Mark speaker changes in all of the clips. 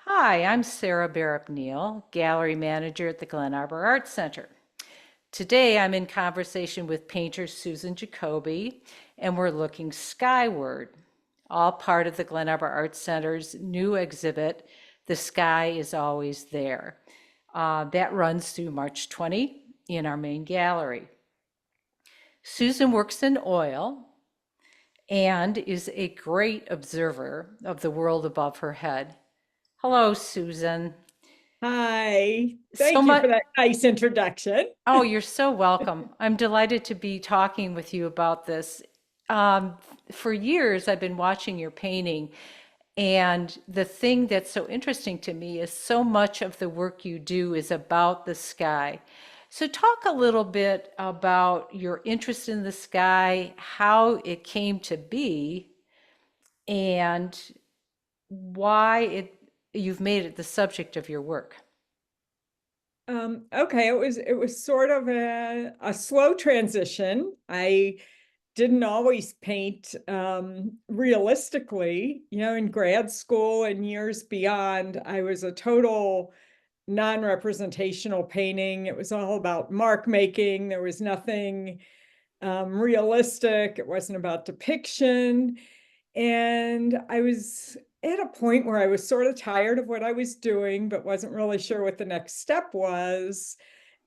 Speaker 1: Hi, I'm Sarah Barrett Neal, Gallery Manager at the Glen Arbor Arts Center. Today I'm in conversation with painter Susan Jacoby, and we're looking skyward, all part of the Glen Arbor Arts Center's new exhibit, The Sky is Always There. That runs through March 20 in our main gallery. Susan works in oil and is a great observer of the world above her head. Hello, Susan.
Speaker 2: Hi,
Speaker 1: So
Speaker 2: thank you
Speaker 1: much.
Speaker 2: for that nice introduction.
Speaker 1: Oh, you're so welcome. I'm delighted to be talking with you about this. Um, for years, I've been watching your painting, and the thing that's so interesting to me is so much of the work you do is about the sky. So, talk a little bit about your interest in the sky, how it came to be, and why you've made it the subject of your work.
Speaker 2: Okay, it was sort of a slow transition. I didn't always paint realistically. In grad school and years beyond, I was a total non-representational painting. It was all about mark making. There was nothing realistic. It wasn't about depiction. And I was at a point where I was sort of tired of what I was doing, but wasn't really sure what the next step was.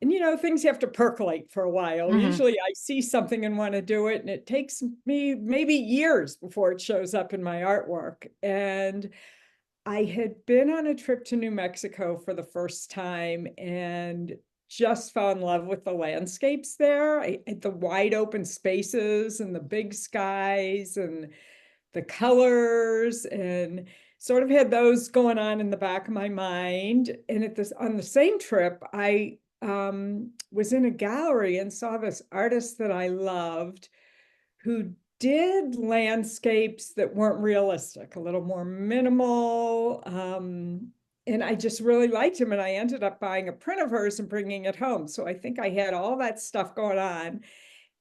Speaker 2: And things have to percolate for a while.
Speaker 1: Hmm.
Speaker 2: Usually I see something and want to do it, and it takes me maybe years before it shows up in my artwork. And I had been on a trip to New Mexico for the first time and just fell in love with the landscapes there. The wide open spaces and the big skies and the colors, and sort of had those going on in the back of my mind. And on the same trip, I was in a gallery and saw this artist that I loved who did landscapes that weren't realistic, a little more minimal. And I just really liked him. And I ended up buying a print of hers and bringing it home. So I think I had all that stuff going on.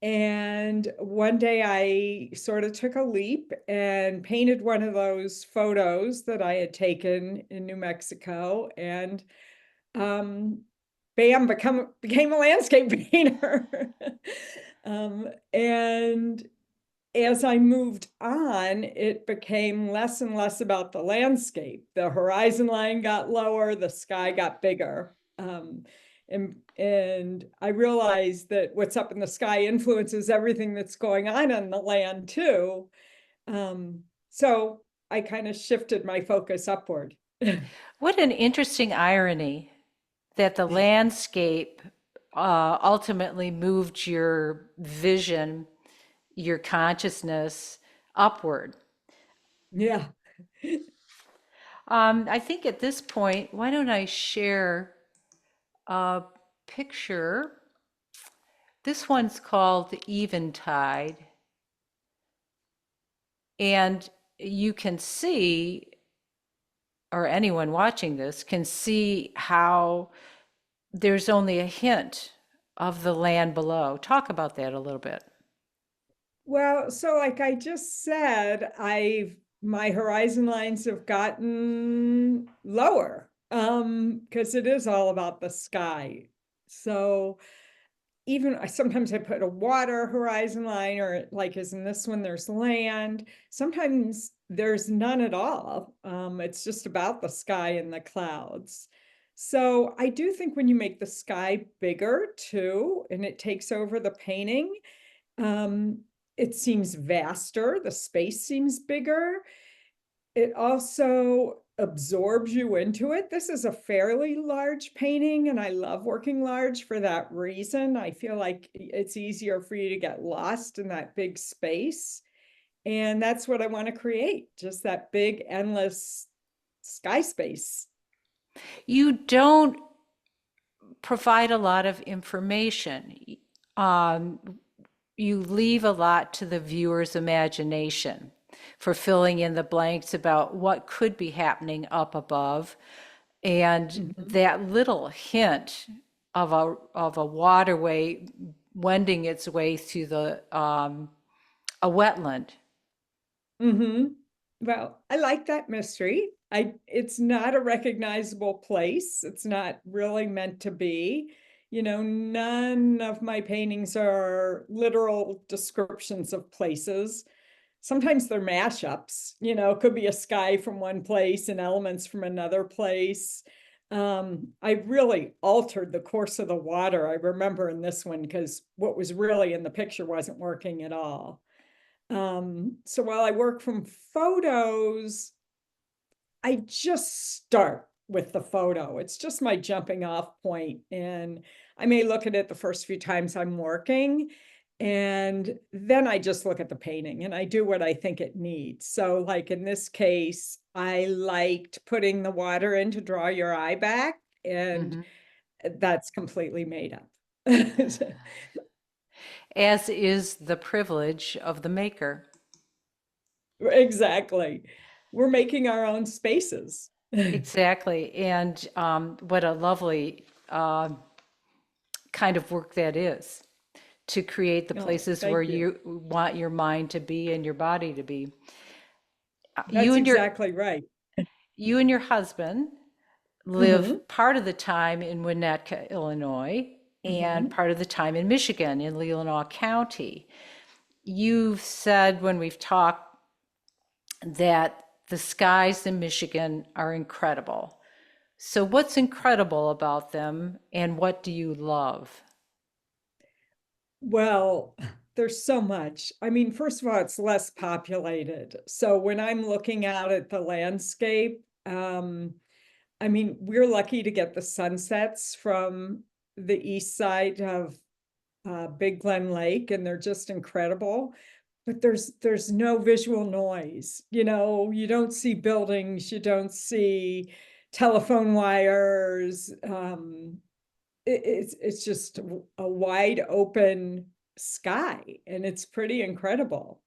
Speaker 2: And one day I sort of took a leap and painted one of those photos that I had taken in New Mexico, and um, bam, became a landscape painter. And as I moved on, it became less and less about the landscape. The horizon line got lower, the sky got bigger. And I realized that what's up in the sky influences everything that's going on the land too. So I kind of shifted my focus upward.
Speaker 1: What an interesting irony that the landscape ultimately moved your vision, your consciousness upward.
Speaker 2: Yeah.
Speaker 1: I think at this point, why don't I share a picture? This one's called the Eventide, and you can see, or anyone watching this can see how there's only a hint of the land below. Talk about that a little bit.
Speaker 2: Well, so like I just said, I've my horizon lines have gotten lower because it is all about the sky. So even sometimes I put a water horizon line, or like as in this one, there's land. Sometimes there's none at all. It's just about the sky and the clouds. So I do think when you make the sky bigger too, and it takes over the painting, um, it seems vaster, the space seems bigger. It also absorbs you into it. This is a fairly large painting, and I love working large for that reason. I feel like it's easier for you to get lost in that big space. And that's what I want to create, just that big, endless sky space.
Speaker 1: You don't provide a lot of information. Um, you leave a lot to the viewer's imagination for filling in the blanks about what could be happening up above. And
Speaker 2: Mhm.
Speaker 1: that little hint of a waterway wending its way through a wetland.
Speaker 2: Mm-hmm. Well, I like that mystery. It's not a recognizable place. It's not really meant to be. None of my paintings are literal descriptions of places. Sometimes they're mashups, it could be a sky from one place and elements from another place. I really altered the course of the water. I remember in this one because what was really in the picture wasn't working at all. So while I work from photos, I just start with the photo. It's just my jumping off point, and I may look at it the first few times I'm working, and then I just look at the painting and I do what I think it needs. So like in this case, I liked putting the water in to draw your eye back, and
Speaker 1: Mhm.
Speaker 2: that's completely made up.
Speaker 1: As is the privilege of the maker.
Speaker 2: Exactly. We're making our own spaces.
Speaker 1: Exactly. And what a lovely kind of work that is, to create the
Speaker 2: No,
Speaker 1: places where
Speaker 2: thank you.
Speaker 1: you want your mind to be and your body to be. You
Speaker 2: That's
Speaker 1: and your
Speaker 2: exactly right.
Speaker 1: you and your husband live
Speaker 2: Hmm.
Speaker 1: part of the time in Winnetka, Illinois, and
Speaker 2: Hmm.
Speaker 1: part of the time in Michigan, in Leelanau County. You've said when we've talked that the skies in Michigan are incredible. So, what's incredible about them, and what do you love?
Speaker 2: Well, there's so much. I mean, first of all, it's less populated. So when I'm looking out at the landscape, I mean, we're lucky to get the sunsets from the east side of Big Glen Lake, and they're just incredible. But there's no visual noise. You don't see buildings, you don't see telephone wires. It's just a wide open sky, and it's pretty incredible.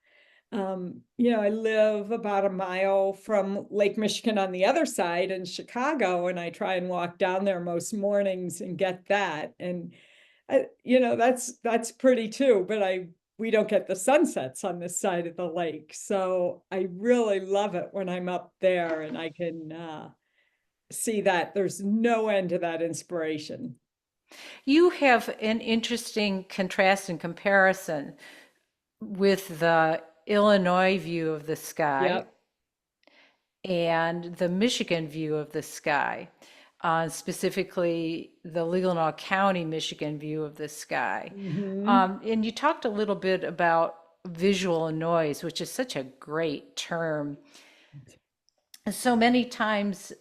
Speaker 2: I live about a mile from Lake Michigan on the other side in Chicago, and I try and walk down there most mornings and get that. And that's pretty too, but we don't get the sunsets on this side of the lake. So I really love it when I'm up there and I can see that there's no end to that inspiration.
Speaker 1: You have an interesting contrast and comparison with the Illinois view of the sky
Speaker 2: Yep.
Speaker 1: and the Michigan view of the sky, specifically the Leelanau County, Michigan view of the sky.
Speaker 2: Hmm.
Speaker 1: And you talked a little bit about visual noise, which is such a great term. So many times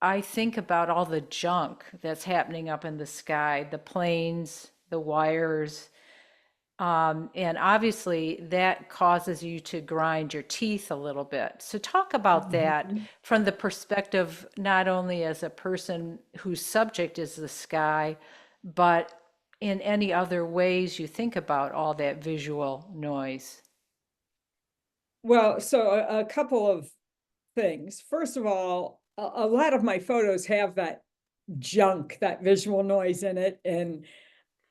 Speaker 1: I think about all the junk that's happening up in the sky, the planes, the wires, and obviously that causes you to grind your teeth a little bit. So talk about that
Speaker 2: Hmm.
Speaker 1: from the perspective not only as a person whose subject is the sky, but in any other ways you think about all that visual noise.
Speaker 2: Well, so a couple of things. First of all, a lot of my photos have that junk, that visual noise in it, and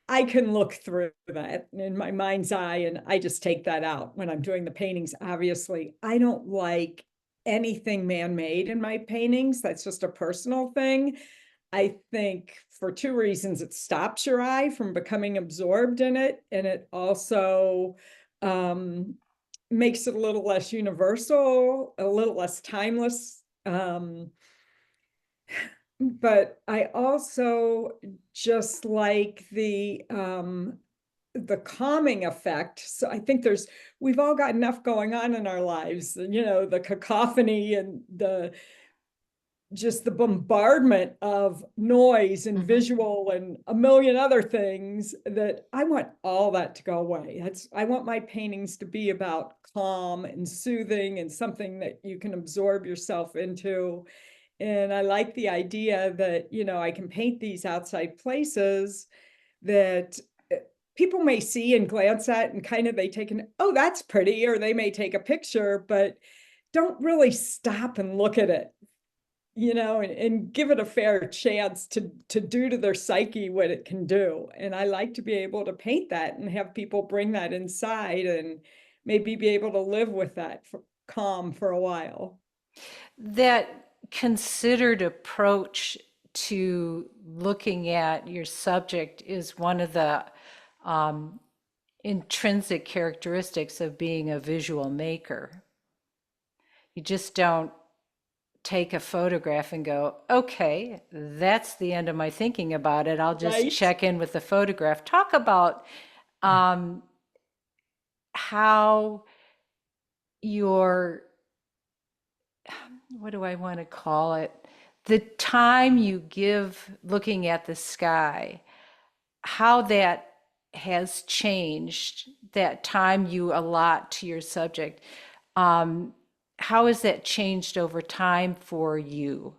Speaker 2: I can look through that in my mind's eye, and I just take that out when I'm doing the paintings. Obviously, I don't like anything man-made in my paintings. That's just a personal thing. I think for two reasons: it stops your eye from becoming absorbed in it, and it also um, makes it a little less universal, a little less timeless. But I also just like the calming effect. So I think we've all got enough going on in our lives, the cacophony and just the bombardment of noise and
Speaker 1: Mhm.
Speaker 2: visual and a million other things, that I want all that to go away. I want my paintings to be about calm and soothing and something that you can absorb yourself into. And I like the idea that, I can paint these outside places that people may see and glance at, and kind of they take an, oh, that's pretty, or they may take a picture, but don't really stop and look at it, and give it a fair chance to do to their psyche what it can do. And I like to be able to paint that and have people bring that inside and maybe be able to live with that calm for a while.
Speaker 1: That considered approach to looking at your subject is one of the intrinsic characteristics of being a visual maker. You just don't take a photograph and go, okay, that's the end of my thinking about it. I'll just
Speaker 2: Right?
Speaker 1: check in with the photograph. Talk about how your, what do I want to call it? The time you give looking at the sky, how that has changed, that time you allot to your subject. How has that changed over time for you?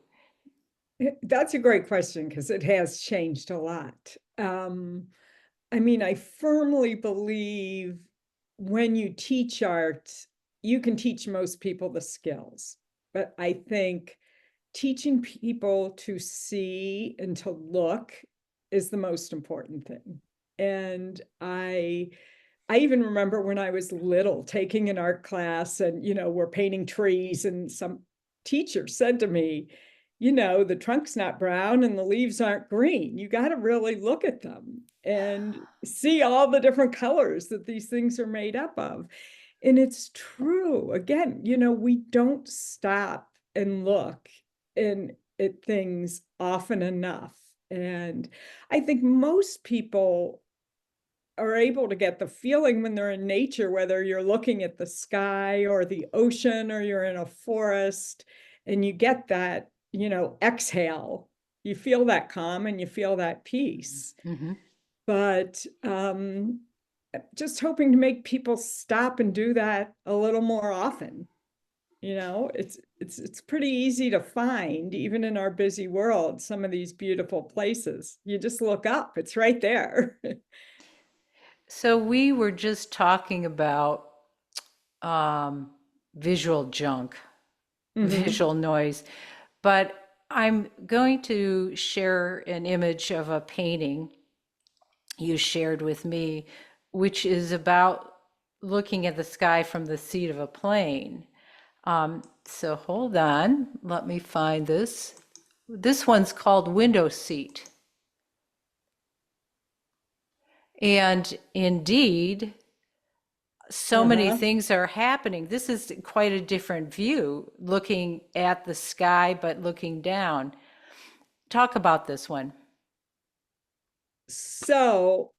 Speaker 2: That's a great question because it has changed a lot. I mean, I firmly believe when you teach art, you can teach most people the skills. But I think teaching people to see and to look is the most important thing. And I even remember when I was little taking an art class and, we're painting trees and some teacher said to me, the trunk's not brown and the leaves aren't green. You got to really look at them and see all the different colors that these things are made up of. And it's true. Again, we don't stop and look at things often enough. And I think most people are able to get the feeling when they're in nature, whether you're looking at the sky or the ocean or you're in a forest, and you get that, exhale. You feel that calm and you feel that peace.
Speaker 1: Mm-hmm.
Speaker 2: But just hoping to make people stop and do that a little more often. It's pretty easy to find, even in our busy world, some of these beautiful places. You just look up, it's right there.
Speaker 1: So we were just talking about um, visual junk,
Speaker 2: Mhm.
Speaker 1: visual noise, but I'm going to share an image of a painting you shared with me, which is about looking at the sky from the seat of a plane. So hold on, let me find this. This one's called Window Seat. And indeed, so many
Speaker 2: Uh-huh.
Speaker 1: things are happening. This is quite a different view, looking at the sky, but looking down. Talk about this one.
Speaker 2: So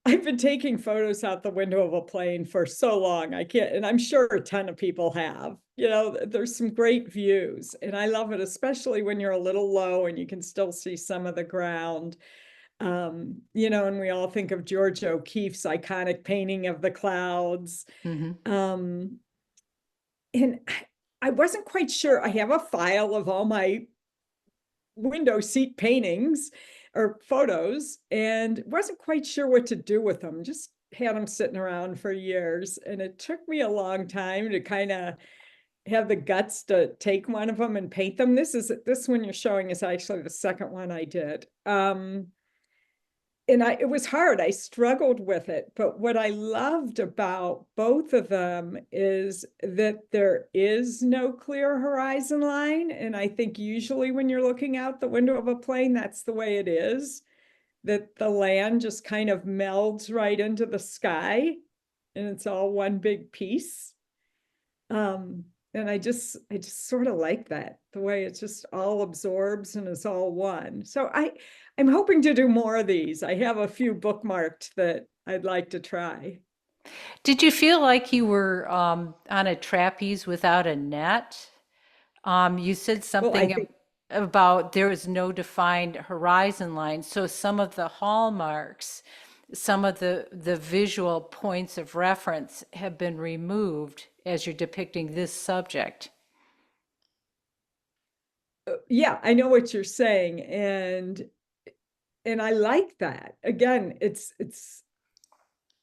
Speaker 2: I've been taking photos out the window of a plane for so long. I can't, and I'm sure a ton of people have. There's some great views, and I love it, especially when you're a little low and you can still see some of the ground. And we all think of George O'Keeffe's iconic painting of the clouds.
Speaker 1: Hmm.
Speaker 2: Um, and I wasn't quite sure. I have a file of all my window seat paintings or photos and wasn't quite sure what to do with them. Just had them sitting around for years. And it took me a long time to kind of have the guts to take one of them and paint them. This one you're showing is actually the second one I did. And it was hard. I struggled with it. But what I loved about both of them is that there is no clear horizon line. And I think usually when you're looking out the window of a plane, that's the way it is, that the land just kind of melds right into the sky and it's all one big piece. And I just sort of like that, the way it just all absorbs and is all one. So I'm hoping to do more of these. I have a few bookmarked that I'd like to try.
Speaker 1: Did you feel like you were on a trapeze without a net? You said
Speaker 2: Well, I
Speaker 1: something
Speaker 2: think,
Speaker 1: about there is no defined horizon line. So some of the hallmarks, some of the visual points of reference have been removed as you're depicting this subject.
Speaker 2: yeah, I know what you're saying. And I like that. Again,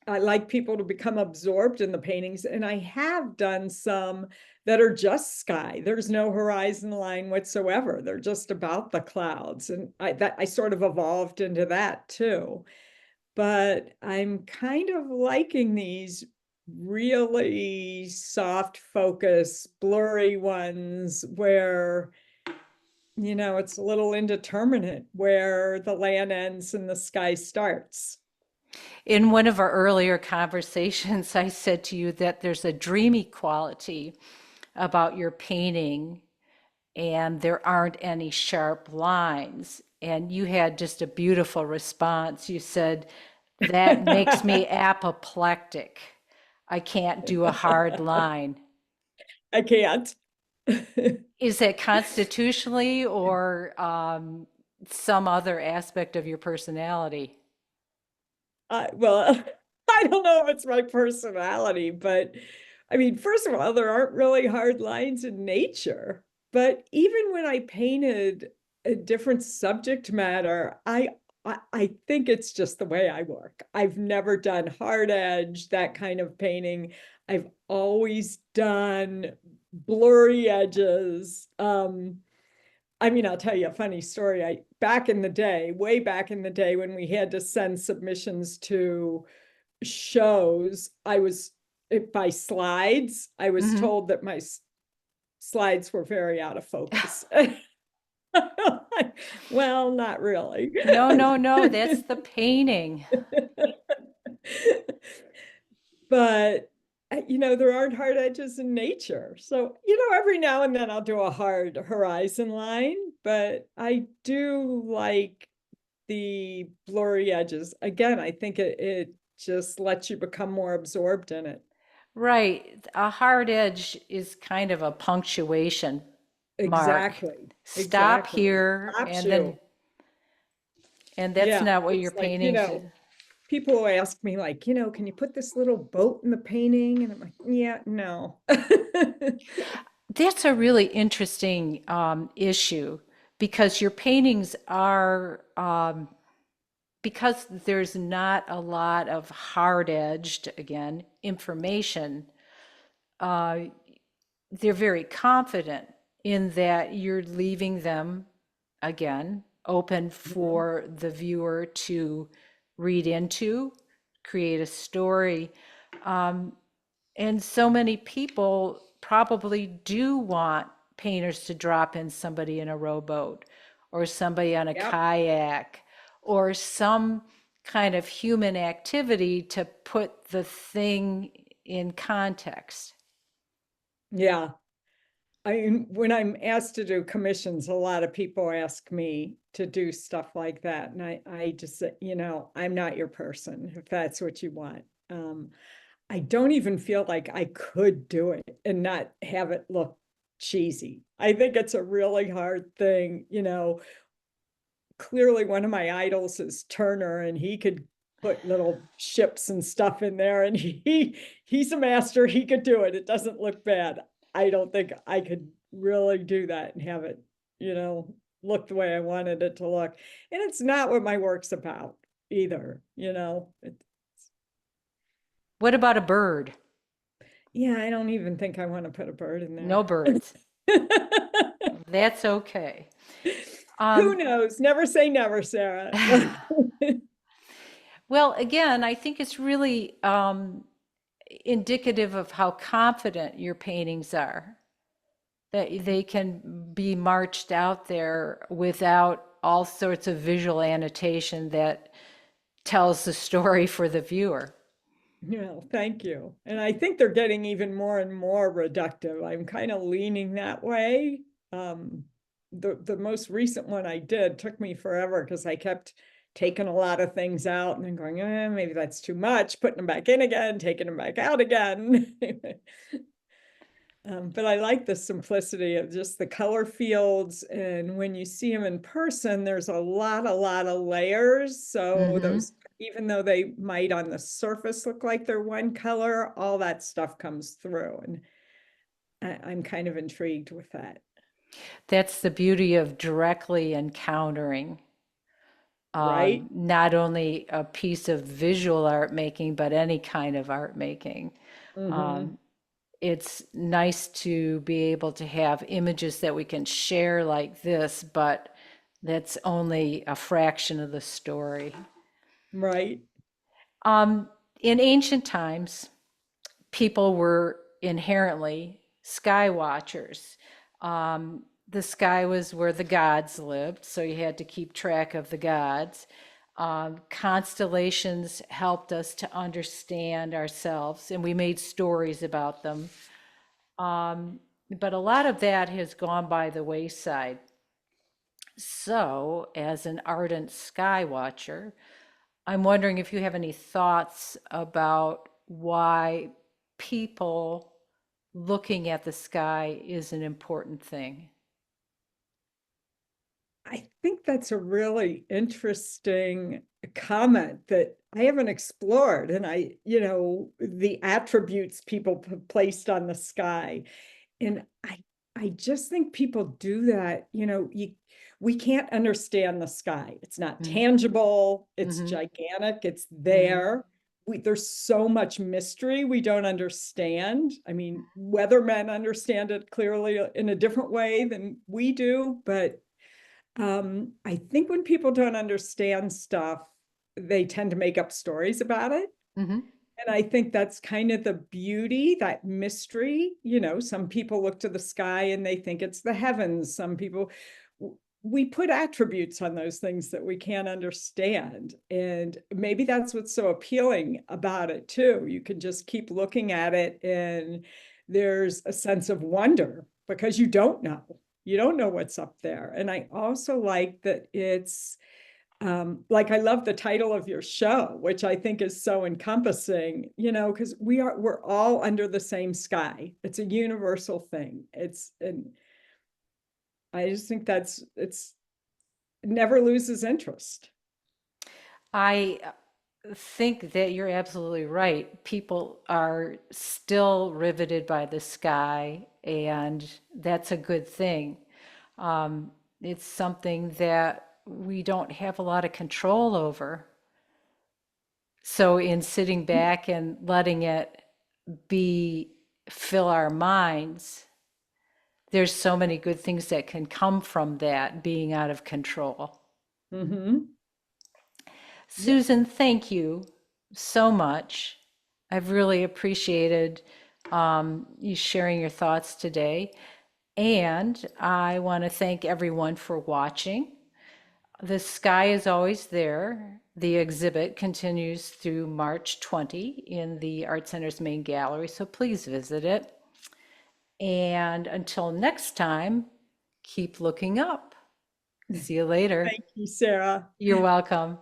Speaker 2: I like people to become absorbed in the paintings, and I have done some that are just sky. There's no horizon line whatsoever. They're just about the clouds, and I sort of evolved into that too. But I'm kind of liking these really soft focus, blurry ones where it's a little indeterminate where the land ends and the sky starts.
Speaker 1: In one of our earlier conversations, I said to you that there's a dreamy quality about your painting, and there aren't any sharp lines. And you had just a beautiful response. You said, that makes me apoplectic. I can't do a hard line.
Speaker 2: I can't.
Speaker 1: Is that constitutionally or some other aspect of your personality?
Speaker 2: Well, I don't know if it's my personality, but I mean, first of all, there aren't really hard lines in nature. But even when I painted a different subject matter, I think it's just the way I work. I've never done hard edge, that kind of painting. I've always done blurry edges. I mean, I'll tell you a funny story. Back in the day, way back in the day when we had to send submissions to shows, by slides, I was
Speaker 1: Mhm.
Speaker 2: told that my slides were very out of focus. Well, not really.
Speaker 1: No, no, no, that's the painting.
Speaker 2: But there aren't hard edges in nature. So, every now and then I'll do a hard horizon line, but I do like the blurry edges. Again, I think it just lets you become more absorbed in it.
Speaker 1: Right. A hard edge is kind of a punctuation mark.
Speaker 2: Exactly.
Speaker 1: Stop
Speaker 2: Exactly.
Speaker 1: here,
Speaker 2: Stops
Speaker 1: and then,
Speaker 2: you.
Speaker 1: and that's
Speaker 2: Yeah.
Speaker 1: not what your
Speaker 2: It's like,
Speaker 1: paintings.
Speaker 2: people will ask me like, can you put this little boat in the painting? And I'm like, yeah, no.
Speaker 1: That's a really interesting issue because your paintings are, because there's not a lot of hard-edged, again, information, uh, they're very confident in that you're leaving them, again, open
Speaker 2: Mhm.
Speaker 1: for the viewer to read into, create a story. Um, and so many people probably do want painters to drop in somebody in a rowboat or somebody on a
Speaker 2: Yep.
Speaker 1: kayak or some kind of human activity to put the thing in context.
Speaker 2: Yeah. I mean, when I'm asked to do commissions, a lot of people ask me to do stuff like that. And I just say, I'm not your person if that's what you want. I don't even feel like I could do it and not have it look cheesy. I think it's a really hard thing. Clearly one of my idols is Turner, and he could put little ships and stuff in there, and he's a master. He could do it. It doesn't look bad. I don't think I could really do that and have it, look the way I wanted it to look. And it's not what my work's about either.
Speaker 1: What about a bird?
Speaker 2: Yeah, I don't even think I want to put a bird in
Speaker 1: No
Speaker 2: there.
Speaker 1: birds. That's okay.
Speaker 2: Who
Speaker 1: Um,
Speaker 2: knows? Never say never, Sarah.
Speaker 1: well, again, I think it's really indicative of how confident your paintings are, that they can be marched out there without all sorts of visual annotation that tells the story for the viewer.
Speaker 2: Thank you. And I think they're getting even more and more reductive. I'm kind of leaning that way. Um, the most recent one I did took me forever because I kept taking a lot of things out and then going, maybe that's too much, putting them back in again, taking them back out again. But I like the simplicity of just the color fields. And when you see them in person, there's a lot of layers. So
Speaker 1: Hmm.
Speaker 2: those, even though they might on the surface look like they're one color, all that stuff comes through. And I'm kind of intrigued with that.
Speaker 1: That's the beauty of directly encountering
Speaker 2: Right?
Speaker 1: not only a piece of visual art making, but any kind of art making.
Speaker 2: Hmm.
Speaker 1: It's nice to be able to have images that we can share like this, but that's only a fraction of the story.
Speaker 2: Right.
Speaker 1: Um, in ancient times, people were inherently sky watchers. the sky was where the gods lived, so you had to keep track of the gods. Constellations helped us to understand ourselves, and we made stories about them. Um, but a lot of that has gone by the wayside. So, as an ardent sky watcher, I'm wondering if you have any thoughts about why people looking at the sky is an important thing.
Speaker 2: I think that's a really interesting comment that I haven't explored. And the attributes people placed on the sky. And I just think people do that. We can't understand the sky. It's not
Speaker 1: Mm-hmm.
Speaker 2: tangible. It's
Speaker 1: Mm-hmm.
Speaker 2: gigantic. It's
Speaker 1: Mm-hmm.
Speaker 2: there. There's so much mystery we don't understand. I mean, weathermen understand it clearly in a different way than we do, but I think when people don't understand stuff, they tend to make up stories about it.
Speaker 1: Mm-hmm.
Speaker 2: And I think that's kind of the beauty, that mystery. Some people look to the sky and they think it's the heavens. Some people, we put attributes on those things that we can't understand. And maybe that's what's so appealing about it, too. You can just keep looking at it, and there's a sense of wonder because you don't know. You don't know what's up there. And I also like that it's like I love the title of your show, which I think is so encompassing, because we're all under the same sky. It's a universal thing. And I just think it never loses interest.
Speaker 1: I think that you're absolutely right. People are still riveted by the sky, and that's a good thing. It's something that we don't have a lot of control over. So, in sitting back and letting it be, fill our minds, there's so many good things that can come from that being out of control.
Speaker 2: Mm-hmm. Yeah.
Speaker 1: Susan, thank you so much. I've really appreciated you sharing your thoughts today. And I want to thank everyone for watching. The sky is always there. The exhibit continues through March 20 in the Art Center's main gallery, so please visit it. And until next time, keep looking up. See you later.
Speaker 2: Thank you, Sarah.
Speaker 1: You're welcome.